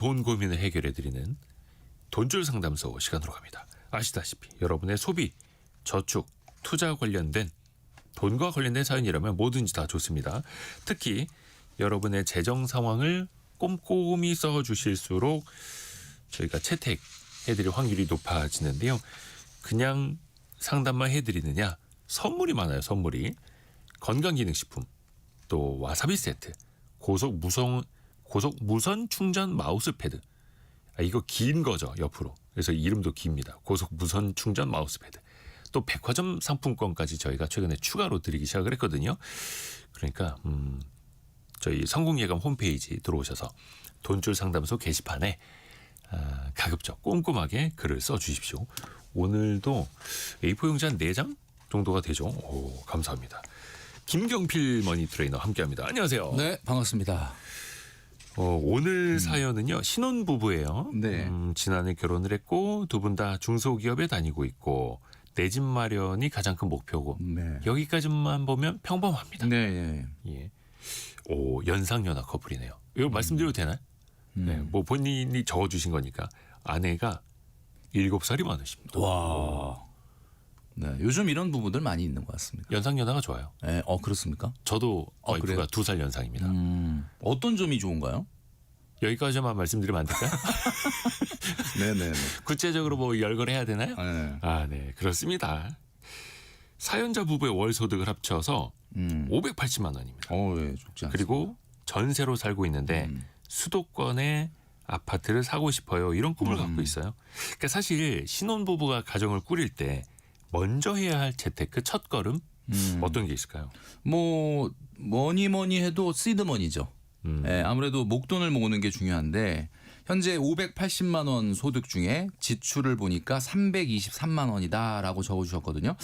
돈 고민을 해결해드리는 돈줄 상담소 시간으로 갑니다. 아시다시피 여러분의 소비, 저축, 투자 관련된 돈과 관련된 사연이라면 뭐든지 다 좋습니다. 특히 여러분의 재정 상황을 꼼꼼히 써주실수록 저희가 채택해드릴 확률이 높아지는데요. 그냥 상담만 해드리느냐, 선물이 많아요. 선물이 건강기능식품, 또 와사비 세트, 고속 무선 충전 마우스패드. 이거 긴 거죠, 옆으로. 그래서 이름도 깁니다. 고속 무선 충전 마우스패드. 또 백화점 상품권까지 저희가 최근에 추가로 드리기 시작을 했거든요. 그러니까 저희 성공예감 홈페이지 들어오셔서 돈줄 상담소 게시판에 가급적 꼼꼼하게 글을 써주십시오. 오늘도 A4 용지 한 4장 정도가 되죠. 오, 감사합니다. 김경필 머니 트레이너 함께합니다. 안녕하세요. 네, 반갑습니다. 오늘 사연은요, 신혼부부예요. 네. 지난해 결혼을 했고 두 분 다 중소기업에 다니고 있고 내 집 마련이 가장 큰 목표고 네. 여기까지만 보면 평범합니다. 네. 예. 오, 연상연하 커플이네요. 이거 말씀드려도 되나요? 네, 뭐 본인이 적어주신 거니까 아내가 7살이 많으십니다. 와. 네, 요즘 이런 부부들 많이 있는 것 같습니다. 연상연하가 좋아요. 네, 그렇습니까? 저도 와이프가 그래요? 2살 연상입니다. 어떤 점이 좋은가요? 여기까지만 말씀드리면 안 될까요? 네네. 구체적으로 뭐 열거해야 되나요? 네. 아, 네, 그렇습니다. 사연자 부부의 월 소득을 합쳐서 580만 원입니다. 예, 좋지 않습니다. 그리고 전세로 살고 있는데 수도권에 아파트를 사고 싶어요. 이런 꿈을 갖고 있어요. 그러니까 사실 신혼부부가 가정을 꾸릴 때 먼저 해야 할 재테크 첫 걸음 어떤 게 있을까요? 뭐 뭐니 해도 시드머니죠. 예, 아무래도 목돈을 모으는 게 중요한데 현재 580만 원 소득 중에 지출을 보니까 323만 원이다라고 적어주셨거든요.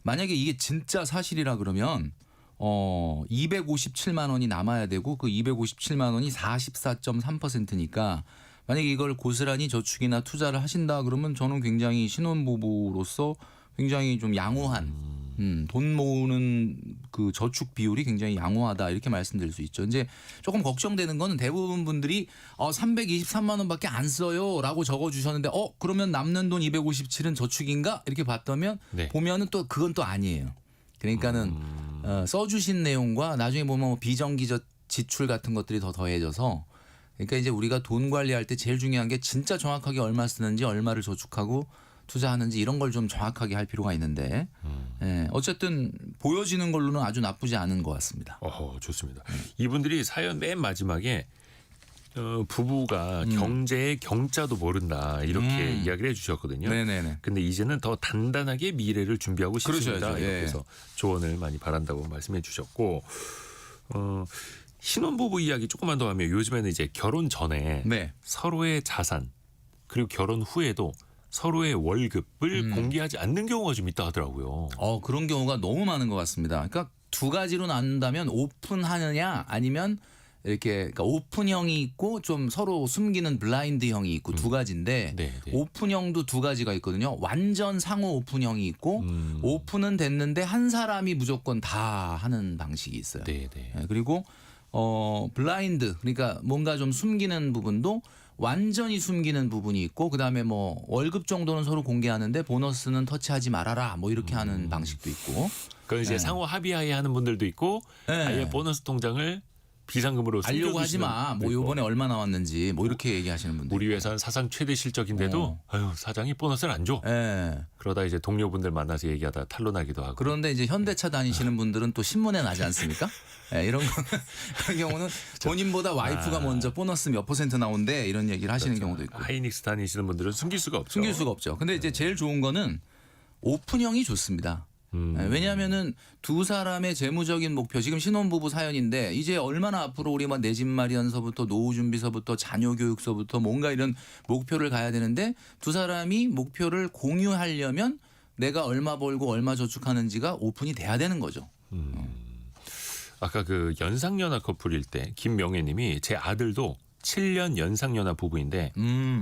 만약에 이게 진짜 사실이라 그러면 257만 원이 남아야 되고 그 257만 원이 44.3%니까 만약에 이걸 고스란히 저축이나 투자를 하신다 그러면 저는 굉장히 신혼부부로서 굉장히 좀 양호한 돈 모으는 그 저축 비율이 굉장히 양호하다 이렇게 말씀드릴 수 있죠. 이제 조금 걱정되는 거는 대부분 분들이 323만 원밖에 안 써요라고 적어주셨는데 그러면 남는 돈 257은 저축인가 이렇게 봤다면 네. 보면은 또 그건 또 아니에요. 그러니까는 써주신 내용과 나중에 보면 뭐 비정기 지출 같은 것들이 더 더해져서 그러니까 이제 우리가 돈 관리할 때 제일 중요한 게 진짜 정확하게 얼마 쓰는지 얼마를 저축하고 투자하는지 이런 걸 좀 정확하게 할 필요가 있는데 어쨌든 보여지는 걸로는 아주 나쁘지 않은 것 같습니다. 좋습니다. 이분들이 사연 맨 마지막에 부부가 경제의 경자도 모른다 이렇게 이야기를 해주셨거든요. 네네네. 근데 이제는 더 단단하게 미래를 준비하고 싶습니다. 그러셔야죠. 이렇게 예. 해서 조언을 많이 바란다고 말씀해 주셨고 신혼부부 이야기 조금만 더 하면 요즘에는 이제 결혼 전에 네. 서로의 자산 그리고 결혼 후에도 서로의 월급을 공개하지 않는 경우가 좀 있다 하더라고요. 그런 경우가 너무 많은 것 같습니다. 그러니까 두 가지로 나눈다면 오픈하느냐 아니면 이렇게 그러니까 오픈형이 있고 좀 서로 숨기는 블라인드형이 있고 두 가지인데 네. 오픈형도 두 가지가 있거든요. 완전 상호 오픈형이 있고 오픈은 됐는데 한 사람이 무조건 다 하는 방식이 있어요. 네. 그리고 블라인드 그러니까 뭔가 좀 숨기는 부분도 완전히 숨기는 부분이 있고 그다음에 뭐 월급 정도는 서로 공개하는데 보너스는 터치하지 말아라 뭐 이렇게 하는 방식도 있고. 그건 이제 상호 합의하에 하는 분들도 있고 아예 보너스 통장을 비상금으로 알려고 하지 마. 뭐 요번에 얼마 나왔는지 뭐 이렇게 얘기하시는 분들. 우리 회사는 사상 최대 실적인데도 사장이 보너스를 안 줘. 그러다 이제 동료분들 만나서 얘기하다 탄로나기도 하고. 그런데 이제 현대차 다니시는 분들은 또 신문에 나지 않습니까? 이런 거는 그런 경우는 본인보다 와이프가 먼저 보너스 몇 % 나온대 이런 얘기를 하시는 경우도 있고. 하이닉스 다니시는 분들은 숨길 수가 없죠. 숨길 수가 없죠. 근데 이제 제일 좋은 거는 오픈형이 좋습니다. 왜냐하면은 두 사람의 재무적인 목표 지금 신혼부부 사연인데 이제 얼마나 앞으로 우리 막 내 집 마련서부터 노후 준비서부터 자녀 교육서부터 뭔가 이런 목표를 가야 되는데 두 사람이 목표를 공유하려면 내가 얼마 벌고 얼마 저축하는지가 오픈이 돼야 되는 거죠. 아까 그 연상연하 커플일 때 김명애님이 제 아들도 7년 연상연하 부부인데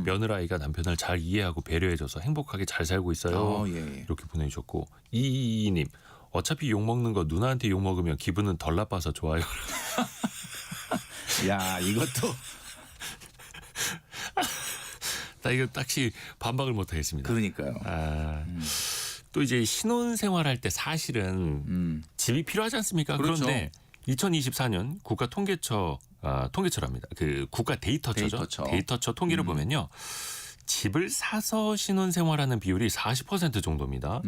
며느라이가 남편을 잘 이해하고 배려해줘서 행복하게 잘 살고 있어요. 이렇게 보내주셨고 이이이님 어차피 욕먹는 거 누나한테 욕먹으면 기분은 덜 나빠서 좋아요. 야 이것도 나 이거 딱히 반박을 못 하겠습니다. 그러니까요. 또 이제 신혼 생활할 때 사실은 집이 필요하지 않습니까? 그렇죠. 그런데 2024년 국가 통계처 통계처랍니다. 그 국가 데이터처죠. 데이터처 통계를 보면요. 집을 사서 신혼 생활하는 비율이 40% 정도입니다.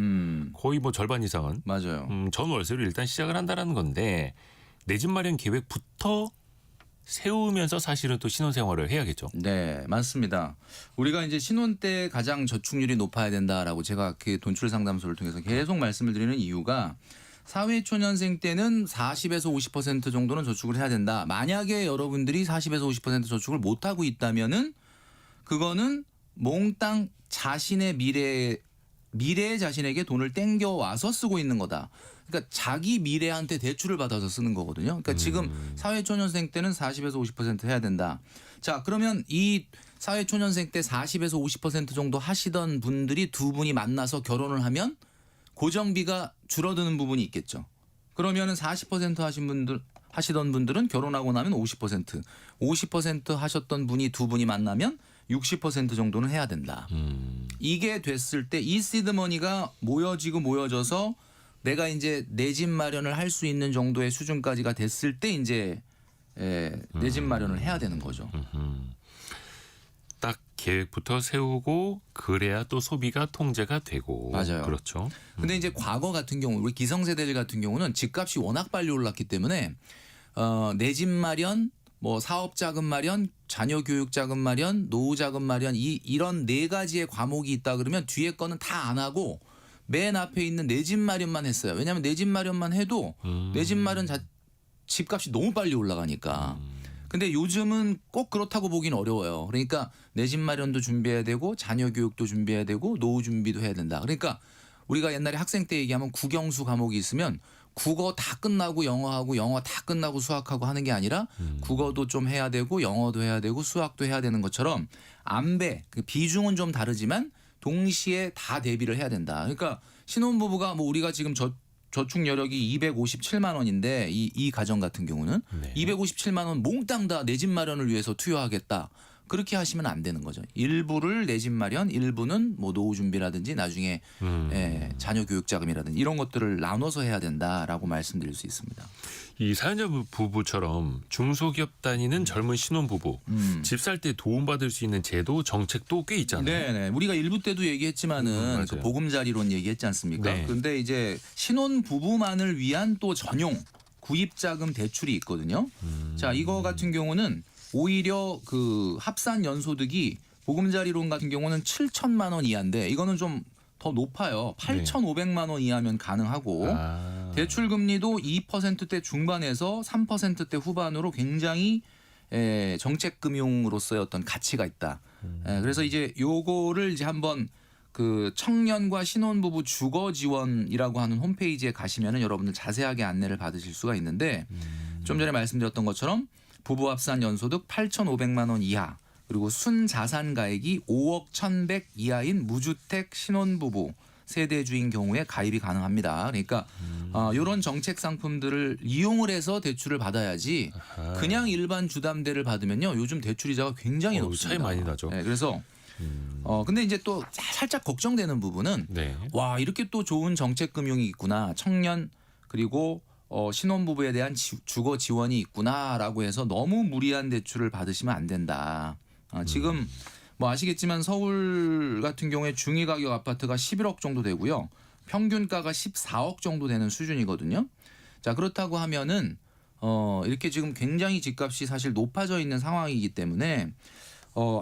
거의 뭐 절반 이상은 맞아요. 전월세로 일단 시작을 한다라는 건데 내 집 마련 계획부터 세우면서 사실은 또 신혼 생활을 해야겠죠. 네, 맞습니다. 우리가 이제 신혼 때 가장 저축률이 높아야 된다라고 제가 그 돈출 상담소를 통해서 계속 말씀을 드리는 이유가 사회초년생 때는 40에서 50% 정도는 저축을 해야 된다. 만약에 여러분들이 40에서 50% 저축을 못 하고 있다면은 그거는 몽땅 자신의 미래의 자신에게 돈을 땡겨 와서 쓰고 있는 거다. 그러니까 자기 미래한테 대출을 받아서 쓰는 거거든요. 그러니까 지금 사회초년생 때는 40에서 50% 해야 된다. 자, 그러면 이 사회초년생 때 40에서 50% 정도 하시던 분들이 두 분이 만나서 결혼을 하면 고정비가 줄어드는 부분이 있겠죠. 그러면은 40% 하시던 분들은 결혼하고 나면 50% 하셨던 분이 두 분이 만나면 60% 정도는 해야 된다. 이게 됐을 때 이 시드머니가 모여져서 내가 이제 내 집 마련을 할 수 있는 정도의 수준까지가 됐을 때 이제 내 집 마련을 해야 되는 거죠. 딱 계획부터 세우고 그래야 또 소비가 통제가 되고. 맞아요. 그렇죠. 근데 이제 과거 같은 경우 우리 기성세대들 같은 경우는 집값이 워낙 빨리 올랐기 때문에 내 집 마련, 뭐 사업 자금 마련, 자녀 교육 자금 마련, 노후 자금 마련 이런 네 가지의 과목이 있다 그러면 뒤에 거는 다 안 하고 맨 앞에 있는 내 집 마련만 했어요. 왜냐하면 내 집 마련만 해도 내 집 마련 집값이 너무 빨리 올라가니까. 근데 요즘은 꼭 그렇다고 보기는 어려워요. 그러니까 내 집 마련도 준비해야 되고 자녀 교육도 준비해야 되고 노후 준비도 해야 된다. 그러니까 우리가 옛날에 학생 때 얘기하면 국영수 과목이 있으면 국어 다 끝나고 영어하고 영어 다 끝나고 수학하고 하는 게 아니라 국어도 좀 해야 되고 영어도 해야 되고 수학도 해야 되는 것처럼 안배 그 비중은 좀 다르지만 동시에 다 대비를 해야 된다. 그러니까 신혼부부가 뭐 우리가 지금 저축 여력이 257만 원인데 이 가정 같은 경우는 257만 원 몽땅 다 내 집 마련을 위해서 투여하겠다. 그렇게 하시면 안 되는 거죠. 일부를 내 집 마련, 일부는 뭐 노후 준비라든지 나중에 자녀 교육 자금이라든지 이런 것들을 나눠서 해야 된다라고 말씀드릴 수 있습니다. 이 사연자 부부처럼 중소기업 다니는 젊은 신혼부부 집 살 때 도움받을 수 있는 제도 정책도 꽤 있잖아요. 네. 우리가 일부 때도 얘기했지만은 그 보금자리론 얘기했지 않습니까? 네. 그런데 이제 신혼부부만을 위한 또 전용 구입자금 대출이 있거든요. 자, 이거 같은 경우는 오히려 그 합산 연소득이 보금자리론 같은 경우는 7천만 원 이하인데 이거는 좀 더 높아요. 8,500만 원 이하면 가능하고 대출 금리도 2%대 중반에서 3%대 후반으로 굉장히 정책 금융으로서의 어떤 가치가 있다. 그래서 이제 요거를 이제 한번 그 청년과 신혼부부 주거 지원이라고 하는 홈페이지에 가시면은 여러분들 자세하게 안내를 받으실 수가 있는데 좀 전에 말씀드렸던 것처럼 부부 합산 연소득 8,500만 원 이하 그리고 순자산 가액이 5억 1,100 이하인 무주택 신혼부부 세대주인 경우에 가입이 가능합니다. 그러니까 이런 정책 상품들을 이용을 해서 대출을 받아야지 그냥 일반 주담대를 받으면요. 요즘 대출 이자가 굉장히 높습니다. 차이 많이 나죠. 네, 그래서 근데 이제 또 살짝 걱정되는 부분은 와 이렇게 또 좋은 정책 금융이 있구나. 청년 그리고 신혼부부에 대한 주거 지원이 있구나라고 해서 너무 무리한 대출을 받으시면 안 된다. 지금 뭐 아시겠지만 서울 같은 경우에 중위 가격 아파트가 11억 정도 되고요. 평균가가 14억 정도 되는 수준이거든요. 자, 그렇다고 하면은 이렇게 지금 굉장히 집값이 사실 높아져 있는 상황이기 때문에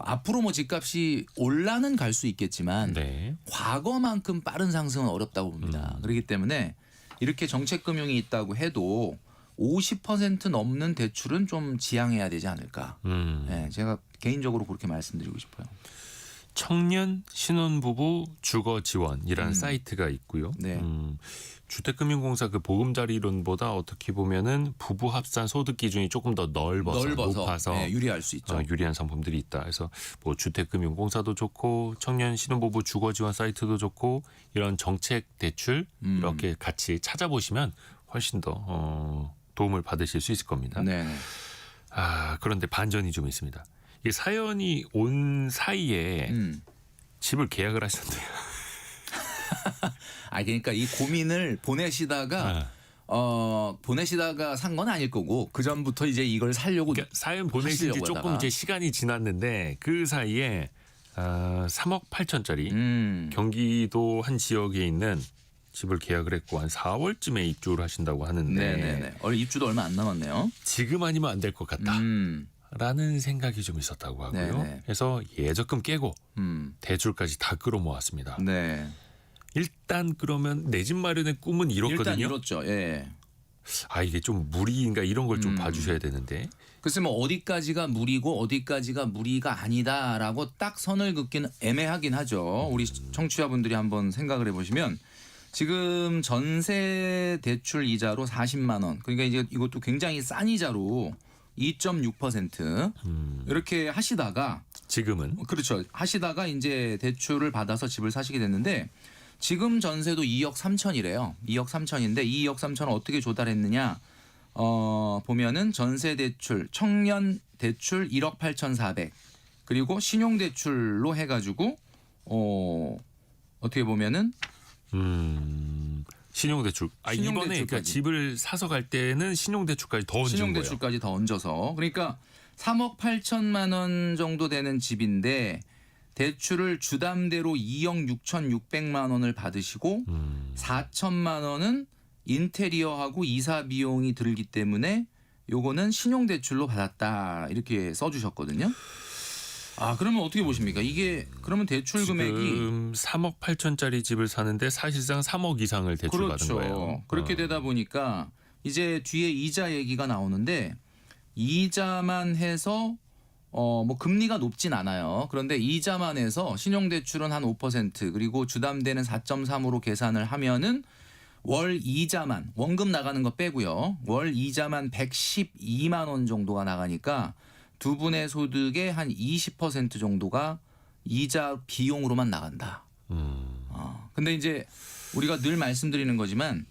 앞으로 뭐 집값이 올라는 갈 수 있겠지만 과거만큼 빠른 상승은 어렵다고 봅니다. 그렇기 때문에 이렇게 정책 금융이 있다고 해도 50% 넘는 대출은 좀 지양해야 되지 않을까. 네, 제가 개인적으로 그렇게 말씀드리고 싶어요. 청년 신혼부부 주거 지원이라는 사이트가 있고요. 주택금융공사 그 보금자리론보다 어떻게 보면은 부부 합산 소득 기준이 조금 더 넓어서 높아서 유리할 수 있죠. 유리한 상품들이 있다. 그래서 뭐 주택금융공사도 좋고 청년 신혼부부 주거 지원 사이트도 좋고 이런 정책 대출 이렇게 같이 찾아보시면 훨씬 더 도움을 받으실 수 있을 겁니다. 그런데 반전이 좀 있습니다. 이 사연이 온 사이에 집을 계약을 하셨네요. 그러니까 이 고민을 보내시다가 보내시다가 산 건 아닐 거고 그 전부터 이제 이걸 살려고 그러니까 사연 보내신 지 하시려고 조금 하다가. 이제 시간이 지났는데 그 사이에 3억 8천짜리 경기도 한 지역에 있는 집을 계약을 했고 한 4월쯤에 입주를 하신다고 하는데 네네네. 입주도 얼마 안 남았네요. 지금 아니면 안 될 것 같다라는 생각이 좀 있었다고 하고요. 네네. 그래서 예적금 깨고 대출까지 다 끌어모았습니다. 네. 일단 그러면 내 집 마련의 꿈은 일단 이뤘거든요. 이렇죠. 예. 이게 좀 무리인가 이런 걸 좀 봐주셔야 되는데. 글쎄 뭐 어디까지가 무리고 어디까지가 무리가 아니다라고 딱 선을 긋기는 애매하긴 하죠. 우리 청취자분들이 한번 생각을 해보시면 지금 전세 대출 이자로 40만 원. 그러니까 이제 이것도 굉장히 싼 이자로 2.6% 이렇게 하시다가 지금은 그렇죠. 하시다가 이제 대출을 받아서 집을 사시게 됐는데 지금 전세도 2억 3천이래요. 2억 3천인데 2억 3천을 어떻게 조달했느냐? 보면은 전세 대출, 청년 대출 1억 8,400 그리고 신용 대출로 해가지고 어떻게 보면은 신용대출. 이번에 그러니까 신용대출까지. 집을 사서 갈 때는 신용대출까지 더 얹은 거예요. 신용대출까지 더 얹어서 그러니까 3억 8천만 원 정도 되는 집인데 대출을 주담대로 2억 6,600만 원을 받으시고 4천만 원은 인테리어하고 이사 비용이 들기 때문에 요거는 신용대출로 받았다 이렇게 써주셨거든요. 그러면 어떻게 보십니까? 이게 그러면 대출 금액이 지금 3억 8천짜리 집을 사는데 사실상 3억 이상을 대출받은 그렇죠. 거예요. 그렇게 되다 보니까 이제 뒤에 이자 얘기가 나오는데 이자만 해서 뭐 금리가 높진 않아요. 그런데 이자만 해서 신용대출은 한 5% 그리고 주담대는 4.3으로 계산을 하면은 월 이자만 원금 나가는 거 빼고요. 월 이자만 112만 원 정도가 나가니까 두 분의 소득의 한 20% 정도가 이자 비용으로만 나간다. 근데 이제 우리가 늘 말씀드리는 거지만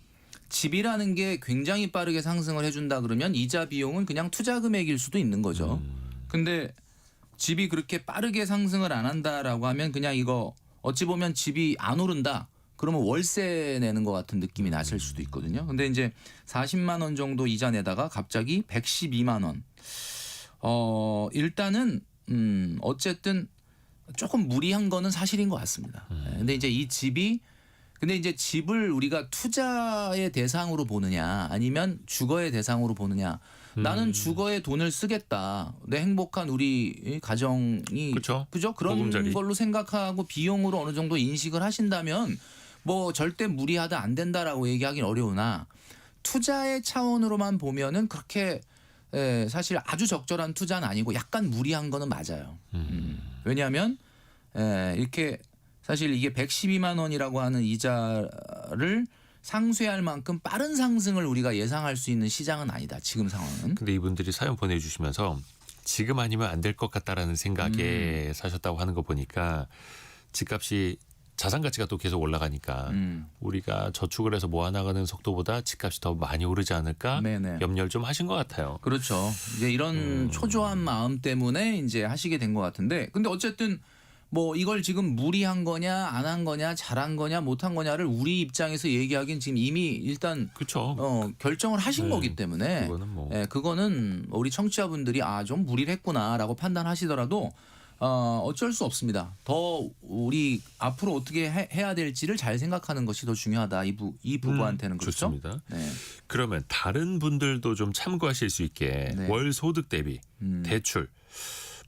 집이라는 게 굉장히 빠르게 상승을 해준다 그러면 이자 비용은 그냥 투자 금액일 수도 있는 거죠. 근데 집이 그렇게 빠르게 상승을 안 한다라고 하면 그냥 이거 어찌 보면 집이 안 오른다. 그러면 월세 내는 것 같은 느낌이 나실 수도 있거든요. 근데 이제 40만 원 정도 이자 내다가 갑자기 112만 원. 일단은 어쨌든 조금 무리한 거는 사실인 것 같습니다. 근데 이제 이 집이 근데 이제 집을 우리가 투자의 대상으로 보느냐 아니면 주거의 대상으로 보느냐. 나는 주거에 돈을 쓰겠다. 내 행복한 우리 가정이 그렇죠. 그죠? 그런 보금자리. 걸로 생각하고 비용으로 어느 정도 인식을 하신다면 뭐 절대 무리하다 안 된다라고 얘기하기는 어려우나 투자의 차원으로만 보면은 그렇게 사실 아주 적절한 투자는 아니고 약간 무리한 거는 맞아요. 왜냐하면 이렇게 사실 이게 112만 원이라고 하는 이자를 상쇄할 만큼 빠른 상승을 우리가 예상할 수 있는 시장은 아니다. 지금 상황은. 근데 이분들이 사연 보내주시면서 지금 아니면 안 될 것 같다라는 생각에 사셨다고 하는 거 보니까 집값이 자산 가치가 또 계속 올라가니까 우리가 저축을 해서 모아나가는 속도보다 집값이 더 많이 오르지 않을까 네네. 염려를 좀 하신 것 같아요. 그렇죠. 이제 이런 초조한 마음 때문에 이제 하시게 된 것 같은데, 근데 어쨌든 뭐 이걸 지금 무리한 거냐, 안 한 거냐, 잘한 거냐, 못한 거냐를 우리 입장에서 얘기하기는 지금 이미 일단 그렇죠. 결정을 하신 거기 때문에 그거는 뭐. 그거는 우리 청취자분들이 좀 무리를 했구나라고 판단하시더라도 어쩔 수 없습니다. 더 우리 앞으로 어떻게 해야 될지를 잘 생각하는 것이 더 중요하다. 이 부부한테는 그렇죠. 좋습니다. 네. 그러면 다른 분들도 좀 참고하실 수 있게 네. 월 소득 대비 대출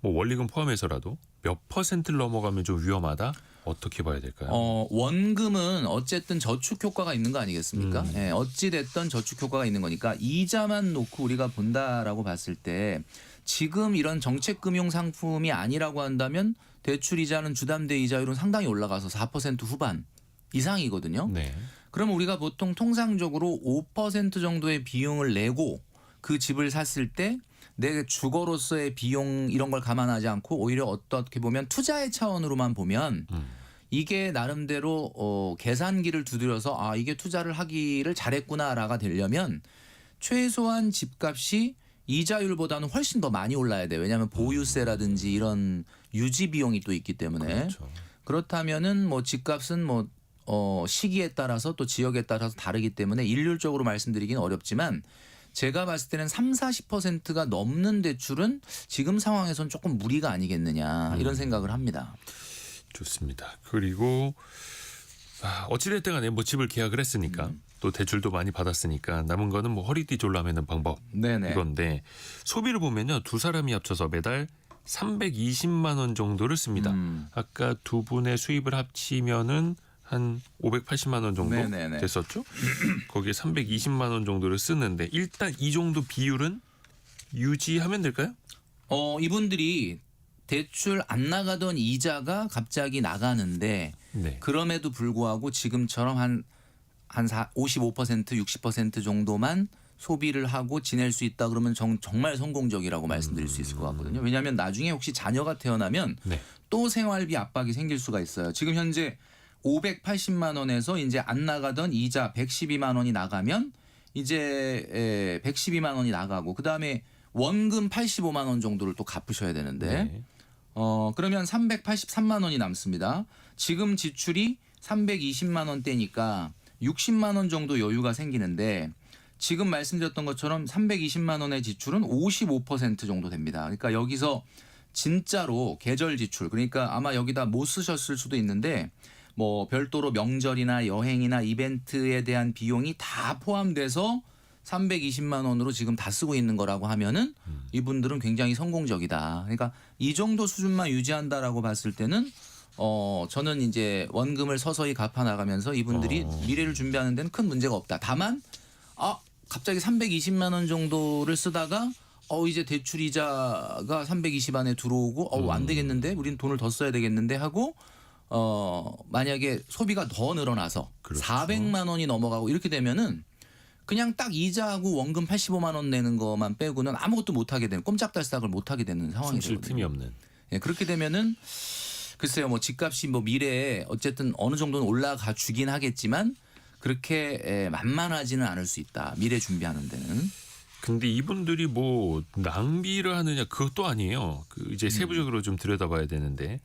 뭐 원리금 포함해서라도 몇 퍼센트를 넘어가면 좀 위험하다? 어떻게 봐야 될까요? 원금은 어쨌든 저축 효과가 있는 거 아니겠습니까? 예, 어찌 됐든 저축 효과가 있는 거니까 이자만 놓고 우리가 본다라고 봤을 때 지금 이런 정책 금융 상품이 아니라고 한다면 대출 이자는 주담대 이자율은 상당히 올라가서 4% 후반 이상이거든요. 네. 그러면 우리가 보통 통상적으로 5% 정도의 비용을 내고 그 집을 샀을 때 내 주거로서의 비용 이런 걸 감안하지 않고 오히려 어떻게 보면 투자의 차원으로만 보면 이게 나름대로 계산기를 두드려서 이게 투자를 하기를 잘했구나라가 되려면 최소한 집값이 이자율보다는 훨씬 더 많이 올라야 돼요. 왜냐하면 보유세라든지 이런 유지 비용이 또 있기 때문에 그렇죠. 그렇다면은 뭐 집값은 뭐 시기에 따라서 또 지역에 따라서 다르기 때문에 일률적으로 말씀드리기는 어렵지만 제가 봤을 때는 30-40%가 넘는 대출은 지금 상황에선 조금 무리가 아니겠느냐 이런 생각을 합니다. 좋습니다. 그리고 어찌됐든 간에 뭐 집을 계약을 했으니까 또 대출도 많이 받았으니까 남은 거는 뭐 허리띠 졸라매는 방법 네네. 이건데 소비를 보면요. 두 사람이 합쳐서 매달 320만 원 정도를 씁니다. 아까 두 분의 수입을 합치면은 한 580만 원 정도 네네네. 됐었죠. 거기에 320만 원 정도를 쓰는데 일단 이 정도 비율은 유지하면 될까요? 이분들이 대출 안 나가던 이자가 갑자기 나가는데 네. 그럼에도 불구하고 지금처럼 한 55%, 60% 정도만 소비를 하고 지낼 수 있다 그러면 정말 성공적이라고 말씀드릴 수 있을 것 같거든요. 왜냐하면 나중에 혹시 자녀가 태어나면 네. 또 생활비 압박이 생길 수가 있어요. 지금 현재 580만 원에서 이제 안 나가던 이자 112만 원이 나가면 이제 112만 원이 나가고 그다음에 원금 85만 원 정도를 또 갚으셔야 되는데 네. 그러면 383만 원이 남습니다. 지금 지출이 320만 원대니까 60만 원 정도 여유가 생기는데 지금 말씀드렸던 것처럼 320만 원의 지출은 55% 정도 됩니다. 그러니까 여기서 진짜로 계절 지출 그러니까 아마 여기다 못 쓰셨을 수도 있는데 뭐 별도로 명절이나 여행이나 이벤트에 대한 비용이 다 포함돼서 320만 원으로 지금 다 쓰고 있는 거라고 하면은 이분들은 굉장히 성공적이다. 그러니까 이 정도 수준만 유지한다라고 봤을 때는 저는 이제 원금을 서서히 갚아 나가면서 이분들이 미래를 준비하는 데는 큰 문제가 없다. 다만 갑자기 320만 원 정도를 쓰다가 이제 대출 이자가 320 안에 들어오고 안 되겠는데 우리는 돈을 더 써야 되겠는데 하고 만약에 소비가 더 늘어나서 그렇죠. 400만 원이 넘어가고 이렇게 되면은 그냥 딱 이자하고 원금 85만 원 내는 것만 빼고는 아무것도 못 하게 되는 꼼짝달싹을 못 하게 되는 상황이 숨쉴 틈이 되거든요. 없는. 예, 그렇게 되면은 글쎄요 뭐 집값이 뭐 미래에 어쨌든 어느 정도는 올라가 주긴 하겠지만 그렇게 만만하지는 않을 수 있다. 미래 준비하는 데는. 근데 이분들이 뭐 낭비를 하느냐 그것도 아니에요. 그 이제 세부적으로 좀 들여다봐야 되는데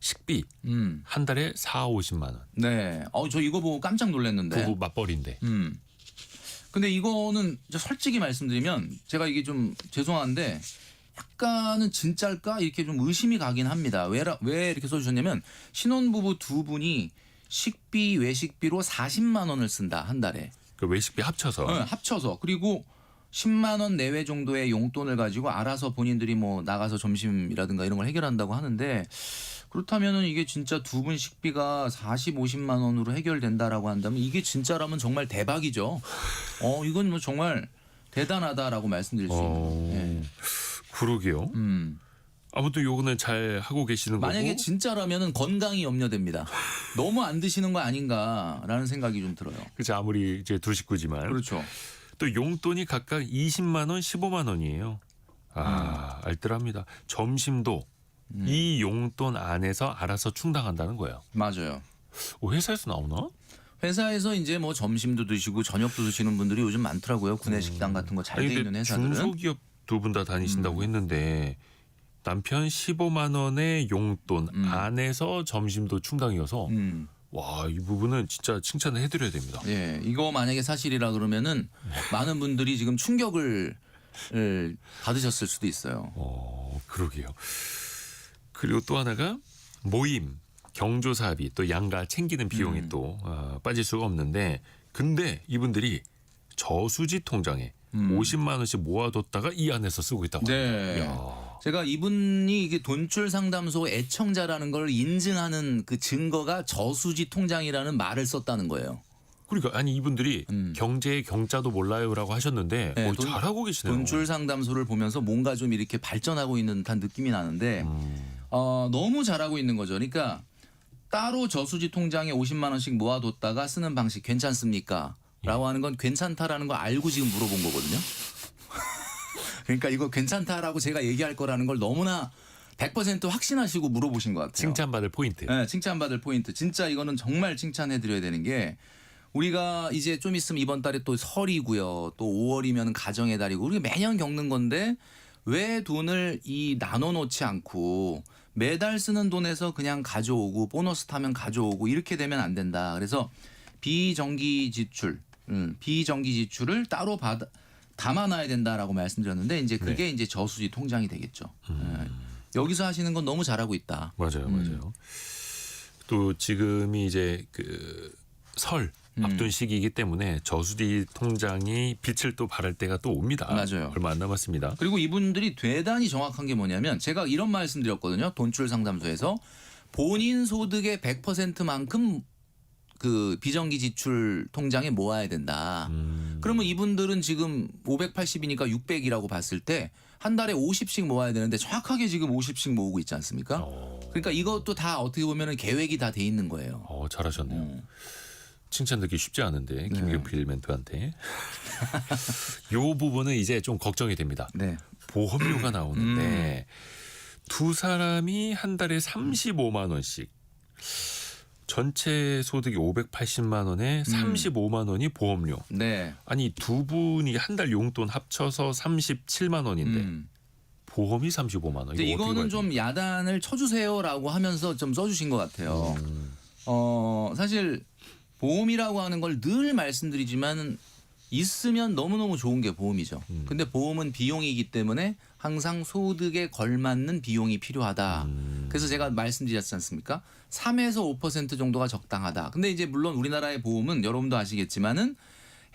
식비 한 달에 4-50만 원. 네. 저 이거 보고 깜짝 놀랐는데. 부부 맞벌이인데. 근데 이거는 솔직히 말씀드리면 제가 이게 좀 죄송한데 약간은 진짜일까 이렇게 좀 의심이 가긴 합니다. 왜 이렇게 써주셨냐면 신혼부부 두 분이 식비 외식비로 40만 원을 쓴다 한 달에. 그 외식비 합쳐서. 네, 합쳐서 그리고 10만 원 내외 정도의 용돈을 가지고 알아서 본인들이 뭐 나가서 점심이라든가 이런 걸 해결한다고 하는데 그렇다면은 이게 진짜 두 분 식비가 40, 50만 원으로 해결된다라고 한다면 이게 진짜라면 정말 대박이죠. 이건 뭐 정말 대단하다라고 말씀드릴 수 있는 거예요. 예. 그러게요. 아무튼 요거는 잘 하고 계시는 만약에 거고. 진짜라면은 건강이 염려됩니다. 너무 안 드시는 거 아닌가라는 생각이 좀 들어요. 그렇죠. 아무리 이제 두 식구지만. 그렇죠. 또 용돈이 각각 20만 원, 15만 원이에요. 알뜰합니다. 점심도 이 용돈 안에서 알아서 충당한다는 거예요. 맞아요. 회사에서 나오나? 회사에서 이제 뭐 점심도 드시고 저녁도 드시는 분들이 요즘 많더라고요. 구내식당 같은 거 잘 돼 있는 회사들은. 중소기업 두 분 다 다니신다고 했는데 남편 15만 원의 용돈 안에서 점심도 충당이어서 와, 이 부분은 진짜 칭찬을 해드려야 됩니다. 예, 이거 만약에 사실이라 그러면은 많은 분들이 지금 충격을 받으셨을 수도 있어요. 그러게요. 그리고 또 하나가 모임, 경조사비 또 양가 챙기는 비용이 또 빠질 수가 없는데 근데 이분들이 저수지 통장에 50만 원씩 모아뒀다가 이 안에서 쓰고 있다고 합니다. 네. 이야. 제가 이분이 이게 돈줄 상담소 애청자라는 걸 인증하는 그 증거가 저수지 통장이라는 말을 썼다는 거예요. 그러니까 아니 이분들이 경제의 경자도 몰라요라고 하셨는데 네, 잘하고 계시네요. 돈줄 상담소를 보면서 뭔가 좀 이렇게 발전하고 있는 듯한 느낌이 나는데 너무 잘하고 있는 거죠. 그러니까 따로 저수지 통장에 50만 원씩 모아뒀다가 쓰는 방식 괜찮습니까? 라고 하는 건 괜찮다라는 거 알고 지금 물어본 거거든요. 그러니까 이거 괜찮다라고 제가 얘기할 거라는 걸 너무나 100% 확신하시고 물어보신 것 같아요. 칭찬받을 포인트. 네, 칭찬받을 포인트. 진짜 이거는 정말 칭찬해드려야 되는 게 우리가 이제 좀 있으면 이번 달에 또 설이고요. 또 5월이면 가정의 달이고 우리가 매년 겪는 건데 왜 돈을 나눠 놓지 않고 매달 쓰는 돈에서 그냥 가져오고 보너스 타면 가져오고 이렇게 되면 안 된다. 그래서 비정기 지출을 따로 담아놔야 된다라고 말씀드렸는데 이제 그게 이제 저수지 통장이 되겠죠. 예. 여기서 하시는 건 너무 잘하고 있다. 맞아요, 맞아요. 또 지금이 이제 그 설 앞둔 시기이기 때문에 저수지 통장이 빛을 또 발할 때가 또 옵니다. 맞아요. 얼마 안 남았습니다. 그리고 이분들이 대단히 정확한 게 뭐냐면 제가 이런 말씀드렸거든요. 돈줄 상담소에서 본인 소득의 100%만큼 그 비정기 지출 통장에 모아야 된다. 그러면 이분들은 지금 580이니까 600이라고 봤을 때 한 달에 50씩 모아야 되는데 정확하게 지금 50씩 모으고 있지 않습니까? 그러니까 이것도 다 어떻게 보면 계획이 다 돼 있는 거예요. 잘하셨네요. 칭찬 듣기 쉽지 않은데 김경필 멘토한테 요 부분은 이제 좀 걱정이 됩니다. 네. 보험료가 나오는데 두 사람이 한 달에 35만 원씩 전체 소득이 580만 원에 35만 원이 보험료. 네. 아니 두 분이 한 달 용돈 합쳐서 37만 원인데 보험이 35만 원. 근데 이거는 좀 야단을 쳐주세요라고 하면서 좀 써주신 것 같아요. 사실 보험이라고 하는 걸 늘 말씀드리지만 있으면 너무너무 좋은 게 보험이죠. 근데 보험은 비용이기 때문에 항상 소득에 걸맞는 비용이 필요하다. 그래서 제가 말씀드렸지 않습니까? 3에서 5% 정도가 적당하다. 근데 이제 물론 우리나라의 보험은 여러분도 아시겠지만은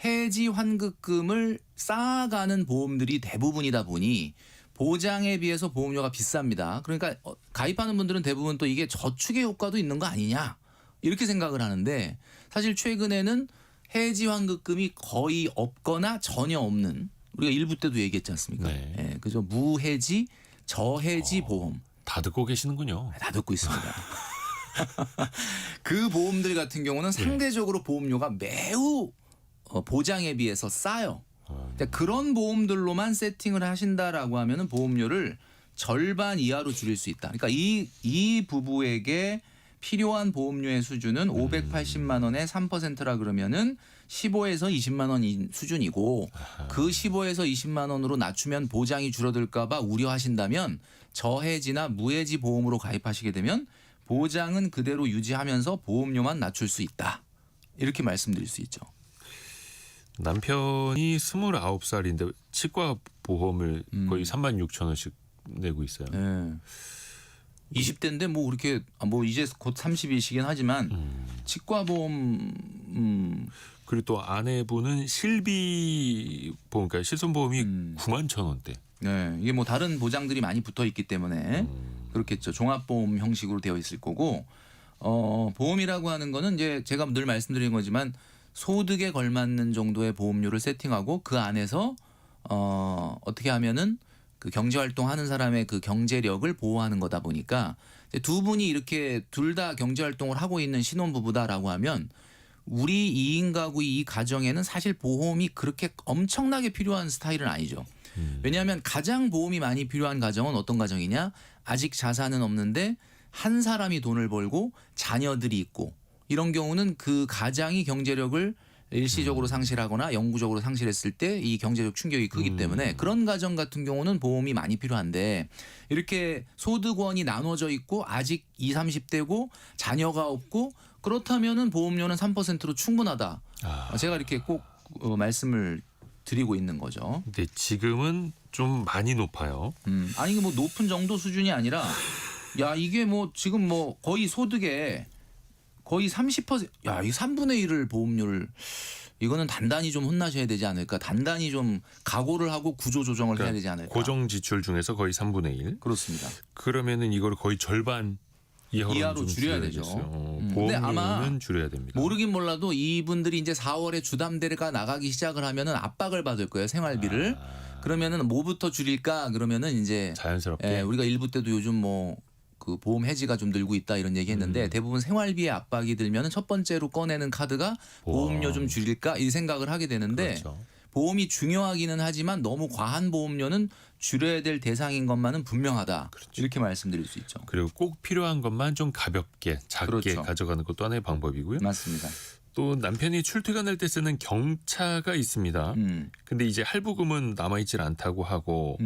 해지 환급금을 쌓아가는 보험들이 대부분이다 보니 보장에 비해서 보험료가 비쌉니다. 그러니까 가입하는 분들은 대부분 또 이게 저축의 효과도 있는 거 아니냐 이렇게 생각을 하는데 사실 최근에는 해지 환급금이 거의 없거나 전혀 없는 우리가 일부 때도 얘기했지 않습니까? 네. 예, 그죠. 무해지, 저해지 보험 다 듣고 계시는군요. 다 듣고 있습니다. 그 보험들 같은 경우는 상대적으로 보험료가 매우 보장에 비해서 싸요. 근데 그런 보험들로만 세팅을 하신다라고 하면은 보험료를 절반 이하로 줄일 수 있다. 그러니까 이 부부에게 필요한 보험료의 수준은 580만 원에 3%라 그러면은 15에서 20만 원인 수준이고 그 15에서 20만 원으로 낮추면 보장이 줄어들까 봐 우려하신다면 저해지나 무해지 보험으로 가입하시게 되면 보장은 그대로 유지하면서 보험료만 낮출 수 있다. 이렇게 말씀드릴 수 있죠. 남편이 29살인데 치과 보험을 거의 36,000원씩 내고 있어요. 네. 20대인데 뭐 그렇게 뭐 이제 곧 30이시긴 하지만 치과 보험 그리고 또 아내분은 실비 보험, 그러니까 실손보험이 91,000원대. 네, 이게 뭐 다른 보장들이 많이 붙어 있기 때문에 그렇겠죠. 종합보험 형식으로 되어 있을 거고 보험이라고 하는 거는 이제 제가 늘 말씀드린 거지만 소득에 걸맞는 정도의 보험료를 세팅하고 그 안에서 어떻게 하면은 그 경제 활동하는 사람의 그 경제력을 보호하는 거다 보니까 이제 두 분이 이렇게 둘 다 경제 활동을 하고 있는 신혼부부다라고 하면 우리 2인 가구 이 가정에는 사실 보험이 그렇게 엄청나게 필요한 스타일은 아니죠. 왜냐하면 가장 보험이 많이 필요한 가정은 어떤 가정이냐? 아직 자산은 없는데 한 사람이 돈을 벌고 자녀들이 있고 이런 경우는 그 가장이 경제력을 일시적으로 상실하거나 영구적으로 상실했을 때 이 경제적 충격이 크기 때문에 그런 가정 같은 경우는 보험이 많이 필요한데 이렇게 소득원이 나눠져 있고 아직 20, 30대고 자녀가 없고 그렇다면은 보험료는 3%로 충분하다. 제가 이렇게 꼭 말씀을 드리고 있는 거죠. 근데 지금은 좀 많이 높아요. 아니 뭐 높은 정도 수준이 아니라 야 이게 뭐 지금 뭐 거의 소득의 거의 30%, 야, 이 3분의 1을 보험료를 이거는 단단히 좀 혼나셔야 되지 않을까. 단단히 좀 각오를 하고 구조 조정을 해야 되지 않을까. 고정 지출 중에서 거의 3분의 1. 그렇습니다. 그러면은 이걸 거의 절반 이하로 좀 줄여야 되죠. 근데 아마 보험료는 줄여야 됩니다. 모르긴 몰라도 이분들이 이제 4월에 주담대가 나가기 시작을 하면은 압박을 받을 거예요. 생활비를. 그러면은 뭐부터 줄일까? 그러면은 이제 자연스럽게. 우리가 일부 때도 요즘 뭐 그 보험 해지가 좀 늘고 있다 이런 얘기했는데 대부분 생활비에 압박이 들면은 첫 번째로 꺼내는 카드가 보험료 좀 줄일까 이 생각을 하게 되는데 그렇죠. 보험이 중요하기는 하지만 너무 과한 보험료는 줄여야 될 대상인 것만은 분명하다. 그렇죠. 이렇게 말씀드릴 수 있죠. 그리고 꼭 필요한 것만 좀 가볍게 작게 그렇죠. 가져가는 것도 하나의 방법이고요. 맞습니다. 또 남편이 출퇴근할 때 쓰는 경차가 있습니다. 근데 이제 할부금은 남아있질 않다고 하고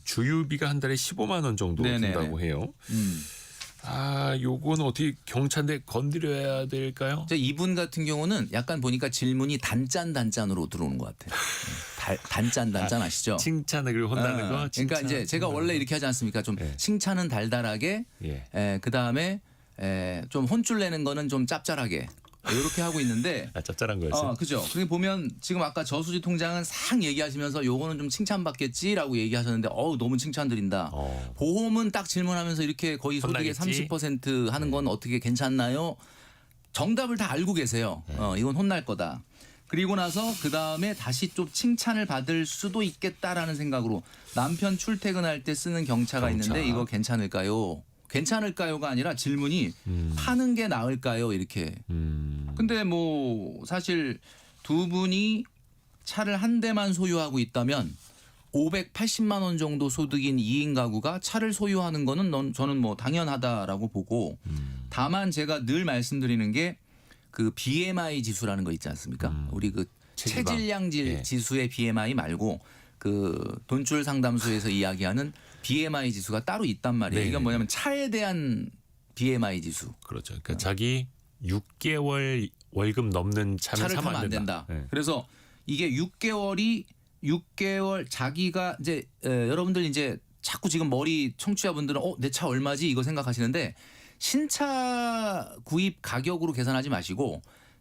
주유비가 한 달에 15만 원 정도 네네네. 든다고 해요. 요건 어떻게 경차인데 건드려야 될까요? 이분 같은 경우는 약간 보니까 질문이 단짠으로 들어오는 것 같아요. 단짠 아시죠? 칭찬을 그리고 혼나는 거. 그러니까 칭찬, 이제 제가 원래 이렇게 하지 않습니까? 좀 예. 칭찬은 달달하게, 예. 그 다음에 좀 혼쭐 내는 거는 좀 짭짤하게 이렇게 하고 있는데. 짭짤한 거였어요. 그죠. 그게 보면 지금 아까 저수지 통장은 싹 얘기하시면서 요거는 좀 칭찬받겠지라고 얘기하셨는데 너무 칭찬드린다. 보험은 딱 질문하면서 이렇게 거의 소득의 혼나겠지? 30% 하는 건 어떻게 괜찮나요? 정답을 다 알고 계세요. 이건 혼날 거다. 그리고 나서 그 다음에 다시 좀 칭찬을 받을 수도 있겠다라는 생각으로 남편 출퇴근할 때 쓰는 경차가 경차. 있는데 이거 괜찮을까요? 괜찮을까요가 아니라 질문이 파는 게 나을까요? 이렇게. 근데 뭐 사실 두 분이 차를 한 대만 소유하고 있다면 580만 원 정도 소득인 2인 가구가 차를 소유하는 거는 저는 뭐 당연하다라고 보고 다만 제가 늘 말씀드리는 게 그 BMI 지수라는 거 있지 않습니까? 우리 그 체질량질 예. 지수의 BMI 말고 그 돈줄 상담소에서 이야기하는 BMI 지수가 따로 있단 말이에요. 네. 이건 뭐냐면 차에 대한 BMI 지수. 그렇죠. 그러니까 자기 6개월 월급 넘는 차는 차를 사면 타면 안 된다. 네. 그래서 이게 6개월 자기가 이제 여러분들 이제 자꾸 지금 머리 청취자분들은 내 차 얼마지 이거 생각하시는데 신차 구입 가격으로 계산하지 마시고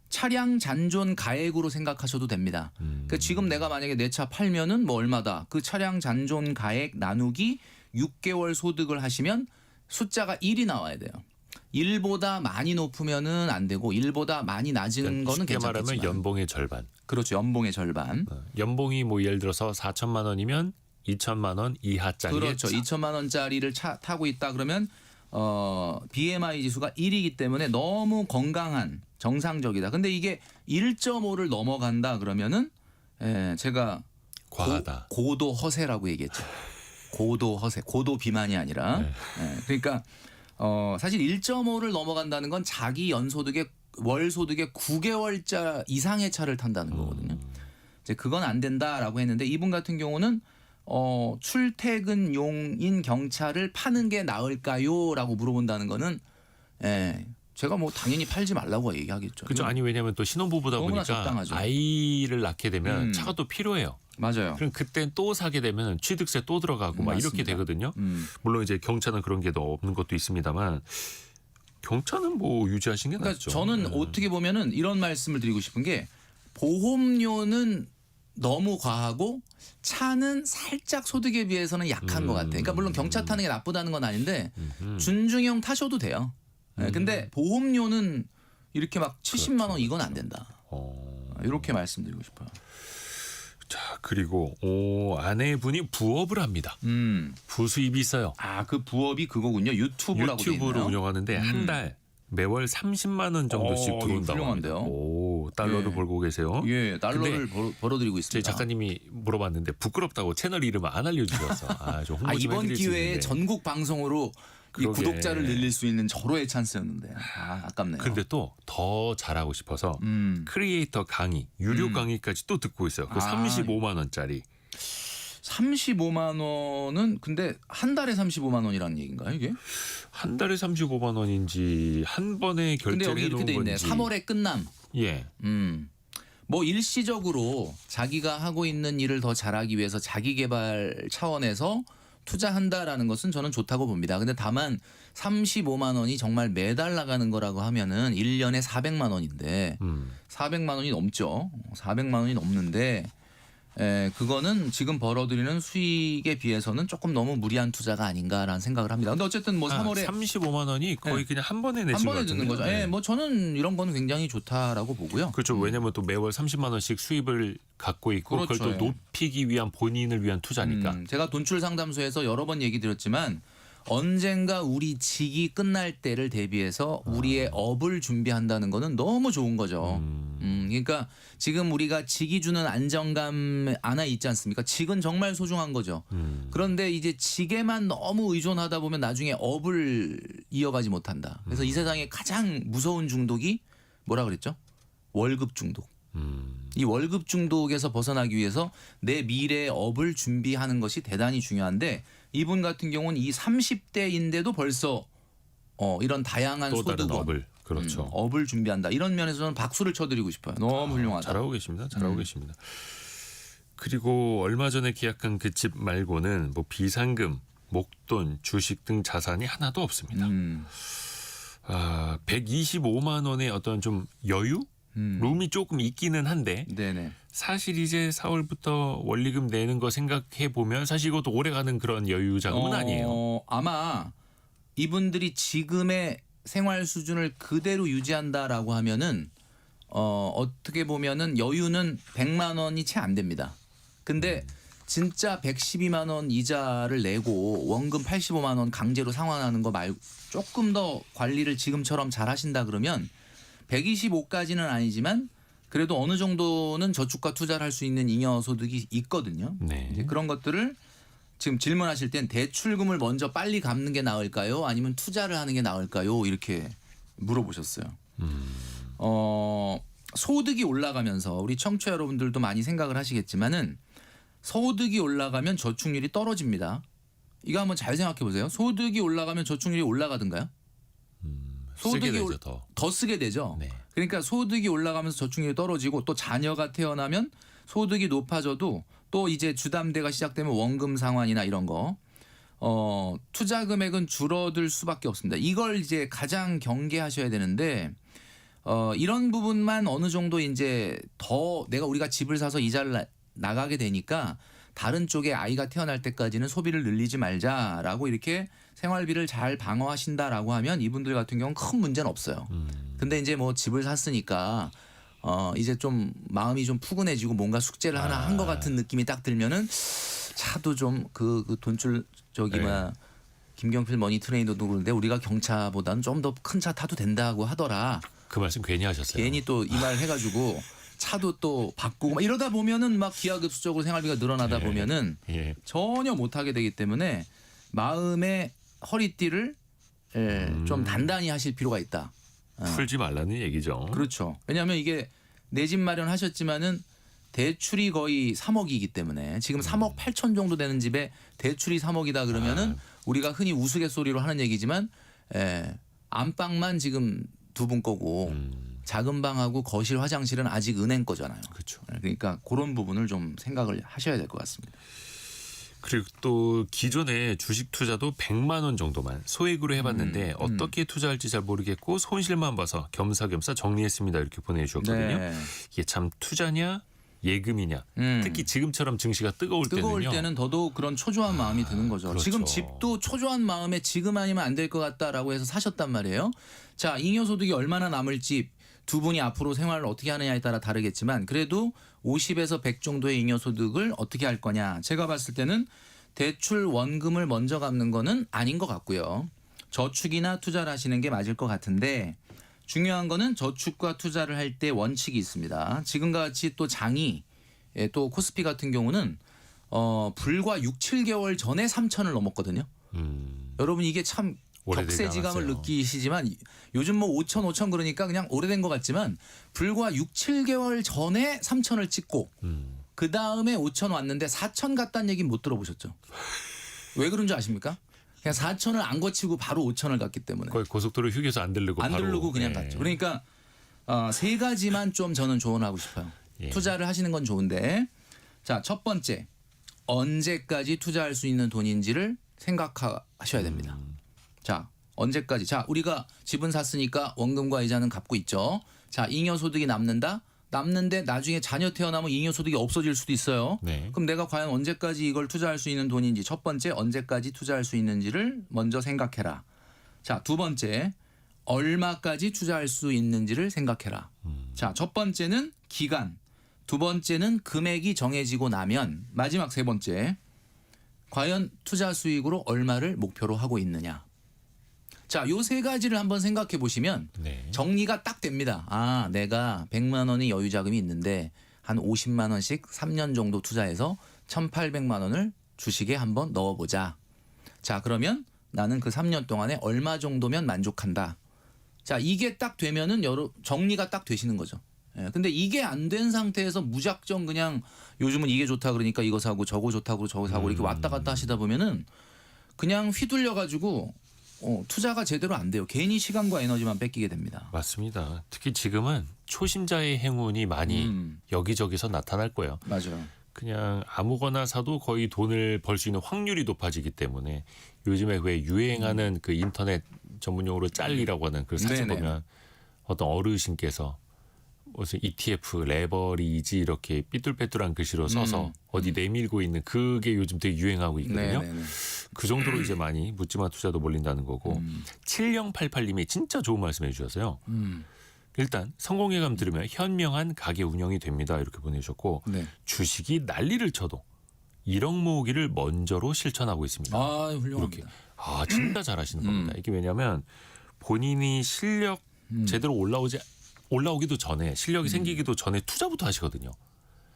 차량 잔존 가액으로 생각하셔도 됩니다. 그러니까 지금 내가 만약에 내 차 팔면은 뭐 얼마다 그 차량 잔존 가액 나누기 6개월 소득을 하시면 숫자가 1이 나와야 돼요. 1보다 많이 높으면은 안 되고 1보다 많이 낮은 거는 쉽게 괜찮겠지만. 말하면 연봉의 절반. 그렇죠. 연봉의 절반. 연봉이 뭐 예를 들어서 4천만 원이면 2천만 원 이하짜리. 그렇죠. 2천만 원짜리를 타고 있다 그러면 BMI 지수가 1이기 때문에 너무 건강한 정상적이다. 근데 이게 1.5를 넘어간다 그러면은 제가 과하다. 고도 허세라고 얘기했죠. 고도 허세, 고도 비만이 아니라. 그러니까 사실 1.5를 넘어간다는 건 자기 연소득의 월 소득의 9개월자 이상의 차를 탄다는 거거든요. 이제 그건 안 된다라고 했는데 이분 같은 경우는 출퇴근용인 경차를 파는 게 나을까요?라고 물어본다는 거는 제가 뭐 당연히 팔지 말라고 얘기하겠죠. 그렇죠. 아니 왜냐하면 또 신혼부부다 너무나 보니까 적당하죠. 아이를 낳게 되면 차가 또 필요해요. 맞아요. 그럼 그때 또 사게 되면 취득세 또 들어가고 막 이렇게 맞습니다. 되거든요. 물론 이제 경차는 그런 게 없는 것도 있습니다만 경차는 뭐 유지하신 게 그러니까 낫죠. 저는 어떻게 보면은 이런 말씀을 드리고 싶은 게 보험료는 너무 과하고 차는 살짝 소득에 비해서는 약한 것 같아요. 그러니까 물론 경차 타는 게 나쁘다는 건 아닌데 준중형 타셔도 돼요. 근데 보험료는 이렇게 막 70만 원 이건 안 된다. 이렇게 말씀드리고 싶어요. 자 그리고 아내분이 부업을 합니다. 부수입이 있어요. 그 부업이 그거군요. 유튜브라고 돼 유튜브를 있나요? 운영하는데 한 달 매월 30만 원 정도씩 이거 들어온다고 합니다. 훌륭한데요? 오, 달러를 예. 벌고 계세요. 예, 달러를 벌어들이고 제 있습니다. 작가님이 물어봤는데 부끄럽다고 채널 이름을 안 알려주셔서 좀 홍보 좀 이번 해드릴 수 기회에 있는데. 전국 방송으로 이 그러게. 구독자를 늘릴 수 있는 절호의 찬스였는데 아깝네요. 근데 또 더 잘하고 싶어서 크리에이터 강의, 유료 강의까지 또 듣고 있어요. 그 35만 원짜리. 35만 원은 근데 한 달에 35만 원이라는 얘기인가요 이게? 한 달에 35만 원인지 한 번에 근데 결제를 여기 해놓은 이렇게 돼 있네. 건지. 3월에 끝남. 예. 뭐 일시적으로 자기가 하고 있는 일을 더 잘하기 위해서 자기 개발 차원에서 투자한다라는 것은 저는 좋다고 봅니다. 근데 다만 35만 원이 정말 매달 나가는 거라고 하면은 1년에 400만 원인데 400만 원이 넘죠. 400만 원이 넘는데 그거는 지금 벌어들이는 수익에 비해서는 조금 너무 무리한 투자가 아닌가라는 생각을 합니다. 근데 어쨌든 뭐 3월에 35만 원이 거의 그냥 한 번에 내신 한 것 번에 듣는 같은데요. 거죠. 네. 뭐 저는 이런 거는 굉장히 좋다라고 보고요. 그렇죠. 왜냐하면 또 매월 30만 원씩 수입을 갖고 있고 그렇죠. 그걸 또 높이기 위한 본인을 위한 투자니까. 제가 돈출 상담소에서 여러 번 얘기 드렸지만 언젠가 우리 직이 끝날 때를 대비해서 우리의 업을 준비한다는 거는 너무 좋은 거죠. 그러니까 지금 우리가 직이 주는 안정감 하나 있지 않습니까? 직은 정말 소중한 거죠. 그런데 이제 직에만 너무 의존하다 보면 나중에 업을 이어가지 못한다. 그래서 이 세상에 가장 무서운 중독이 뭐라 그랬죠? 월급 중독. 음. 이 월급 중독에서 벗어나기 위해서 내 미래의 업을 준비하는 것이 대단히 중요한데 이분 같은 경우는 이 30대인데도 벌써 이런 다양한 또 다른 소득원, 업을 그렇죠. 업을 준비한다. 이런 면에서는 박수를 쳐드리고 싶어요. 너무 훌륭하다. 잘하고 계십니다. 잘하고 계십니다. 그리고 얼마 전에 계약한 그 집 말고는 뭐 비상금, 목돈, 주식 등 자산이 하나도 없습니다. 125만 원의 어떤 좀 여유? 룸이 조금 있기는 한데 네네. 사실 이제 4월부터 원리금 내는 거 생각해 보면 사실 이것도 오래가는 그런 여유 자금은 아니에요. 아마 이분들이 지금의 생활 수준을 그대로 유지한다라고 하면은 어떻게 보면은 여유는 100만 원이 채 안 됩니다. 근데 진짜 112만 원 이자를 내고 원금 85만 원 강제로 상환하는 거 말고 조금 더 관리를 지금처럼 잘 하신다 그러면 125까지는 아니지만 그래도 어느 정도는 저축과 투자를 할 수 있는 잉여 소득이 있거든요. 네. 이제 그런 것들을 지금 질문하실 땐 대출금을 먼저 빨리 갚는 게 나을까요? 아니면 투자를 하는 게 나을까요? 이렇게 물어보셨어요. 소득이 올라가면서 우리 청취자 여러분들도 많이 생각을 하시겠지만은 소득이 올라가면 저축률이 떨어집니다. 이거 한번 잘 생각해 보세요. 소득이 올라가면 저축률이 올라가든가요? 쓰게 되죠, 더 쓰게 되죠. 네. 그러니까 소득이 올라가면서 저축률이 떨어지고 또 자녀가 태어나면 소득이 높아져도 또 이제 주담대가 시작되면 원금 상환이나 이런 거 투자 금액은 줄어들 수밖에 없습니다. 이걸 이제 가장 경계하셔야 되는데 이런 부분만 어느 정도 이제 더 우리가 집을 사서 이자를 나가게 되니까 다른 쪽에 아이가 태어날 때까지는 소비를 늘리지 말자라고 이렇게 생활비를 잘 방어하신다라고 하면 이분들 같은 경우는 큰 문제는 없어요. 근데 이제 뭐 집을 샀으니까 이제 좀 마음이 좀 푸근해지고 뭔가 숙제를 하나 한 것 같은 느낌이 딱 들면은 차도 좀 그 돈줄 저기 네. 김경필 머니 트레이너도 그런데 우리가 경차보다는 좀 더 큰 차 타도 된다고 하더라. 그 말씀 괜히 하셨어요. 괜히 또 이 말 해가지고 차도 또 바꾸고 막 이러다 보면은 막 기하급수적으로 생활비가 늘어나다 보면은 예. 전혀 못하게 되기 때문에 마음의 허리띠를 좀 단단히 하실 필요가 있다. 풀지 말라는 얘기죠. 그렇죠. 왜냐하면 이게 내 집 마련하셨지만은 대출이 거의 3억이기 때문에 지금 3억 8천 정도 되는 집에 대출이 3억이다 그러면은 우리가 흔히 우스갯소리로 하는 얘기지만 안방만 지금 두 분 거고 작은 방하고 거실 화장실은 아직 은행 거잖아요. 그렇죠. 그러니까 그런 부분을 좀 생각을 하셔야 될 것 같습니다. 그리고 또 기존에 주식 투자도 100만 원 정도만 소액으로 해봤는데 어떻게 투자할지 잘 모르겠고 손실만 봐서 겸사겸사 정리했습니다. 이렇게 보내주셨거든요. 네. 이게 참 투자냐 예금이냐 특히 지금처럼 증시가 뜨거울 때는요. 때는 더더욱 그런 초조한 마음이 드는 거죠. 그렇죠. 지금 집도 초조한 마음에 지금 아니면 안 될 것 같다라고 해서 사셨단 말이에요. 자, 잉여소득이 얼마나 남을지 두 분이 앞으로 생활을 어떻게 하느냐에 따라 다르겠지만 그래도 50에서 100 정도의 잉여소득을 어떻게 할 거냐. 제가 봤을 때는 대출 원금을 먼저 갚는 거는 아닌 것 같고요. 저축이나 투자를 하시는 게 맞을 것 같은데 중요한 거는 저축과 투자를 할 때 원칙이 있습니다. 지금과 같이 또 장이 또 코스피 같은 경우는 불과 6, 7개월 전에 3천을 넘었거든요. 여러분 이게 참 오래되지 격세지감을 않았어요. 느끼시지만 요즘 뭐 5천 그러니까 그냥 오래된 것 같지만 불과 6, 7개월 전에 3천을 찍고 그 다음에 5천 왔는데 4천 갔다는 얘기는 못 들어보셨죠? 왜 그런 줄 아십니까? 그냥 4천을 안 거치고 바로 5천을 갔기 때문에 거의 고속도로 휴게소 안 들르고 안 바로. 들르고 그냥 네. 갔죠. 그러니까 세 가지만 좀 저는 조언하고 싶어요. 예. 투자를 하시는 건 좋은데 자, 첫 번째 언제까지 투자할 수 있는 돈인지를 생각하셔야 됩니다. 자, 언제까지? 자, 우리가 집은 샀으니까 원금과 이자는 갚고 있죠. 자, 잉여소득이 남는데 나중에 자녀 태어나면 잉여소득이 없어질 수도 있어요. 네. 그럼 내가 과연 언제까지 이걸 투자할 수 있는 돈인지 첫 번째 언제까지 투자할 수 있는지를 먼저 생각해라. 자, 두 번째 얼마까지 투자할 수 있는지를 생각해라. 자, 첫 번째는 기간, 두 번째는 금액이 정해지고 나면 마지막 세 번째 과연 투자 수익으로 얼마를 목표로 하고 있느냐. 자, 요 세 가지를 한번 생각해 보시면 네. 정리가 딱 됩니다. 아, 내가 100만 원의 여유 자금이 있는데 한 50만 원씩 3년 정도 투자해서 1,800만 원을 주식에 한번 넣어보자. 자, 그러면 나는 그 3년 동안에 얼마 정도면 만족한다. 자, 이게 딱 되면은 정리가 딱 되시는 거죠. 예, 근데 이게 안 된 상태에서 무작정 그냥 요즘은 이게 좋다 그러니까 이거 사고 저거 좋다고 저거 사고 이렇게 왔다 갔다 하시다 보면은 그냥 휘둘려 가지고 투자가 제대로 안 돼요. 괜히 시간과 에너지만 뺏기게 됩니다. 맞습니다. 특히 지금은 초심자의 행운이 많이 여기저기서 나타날 거예요. 맞아요. 그냥 아무거나 사도 거의 돈을 벌 수 있는 확률이 높아지기 때문에 요즘에 왜 유행하는 그 인터넷 전문용어로 짤이라고 하는 그 사진 네네. 보면 어떤 어르신께서 무슨 ETF, 레버리지 이렇게 삐뚤빼뚤한 글씨로 써서 어디 내밀고 있는 그게 요즘 되게 유행하고 있거든요. 네네네. 그 정도로 이제 많이 묻지마 투자도 몰린다는 거고 7088님이 진짜 좋은 말씀해 주셔서요. 일단 성공회감 들으면 현명한 가게 운영이 됩니다. 이렇게 보내주셨고 네. 주식이 난리를 쳐도 1억 모으기를 먼저로 실천하고 있습니다. 아, 이렇게 훌륭합니다. 진짜 잘하시는 겁니다. 이게 왜냐하면 본인이 실력 제대로 올라오기도 전에 실력이 생기기도 전에 투자부터 하시거든요.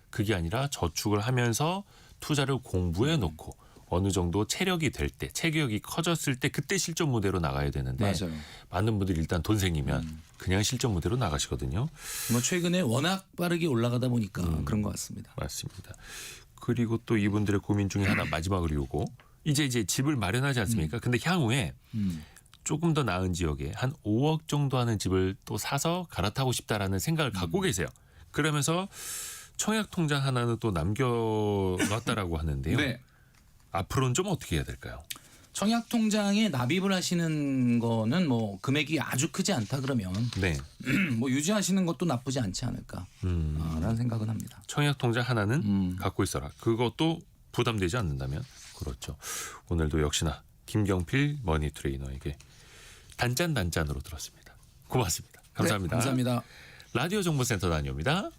그게 아니라 저축을 하면서 투자를 공부해 놓고 어느 정도 체력이 될 때, 체격이 커졌을 때 그때 실전 무대로 나가야 되는데 맞아요. 많은 분들이 일단 돈 생기면 그냥 실전 무대로 나가시거든요. 뭐 최근에 워낙 빠르게 올라가다 보니까 그런 것 같습니다. 맞습니다. 그리고 또 이분들의 고민 중에 하나 마지막으로 요거 이제 집을 마련하지 않습니까? 근데 향후에 조금 더 나은 지역에 한 5억 정도 하는 집을 또 사서 갈아타고 싶다라는 생각을 갖고 계세요. 그러면서 청약 통장 하나는 또 남겨놨다라고 하는데요. 네. 앞으로는 좀 어떻게 해야 될까요? 청약 통장에 납입을 하시는 거는 뭐 금액이 아주 크지 않다 그러면 네. 뭐 유지하시는 것도 나쁘지 않지 않을까라는 생각은 합니다. 청약 통장 하나는 갖고 있어라. 그것도 부담되지 않는다면 그렇죠. 오늘도 역시나 김경필 머니 트레이너에게 단짠단짠으로 들었습니다. 고맙습니다. 감사합니다. 네, 감사합니다. 라디오 정보센터 다녀옵니다.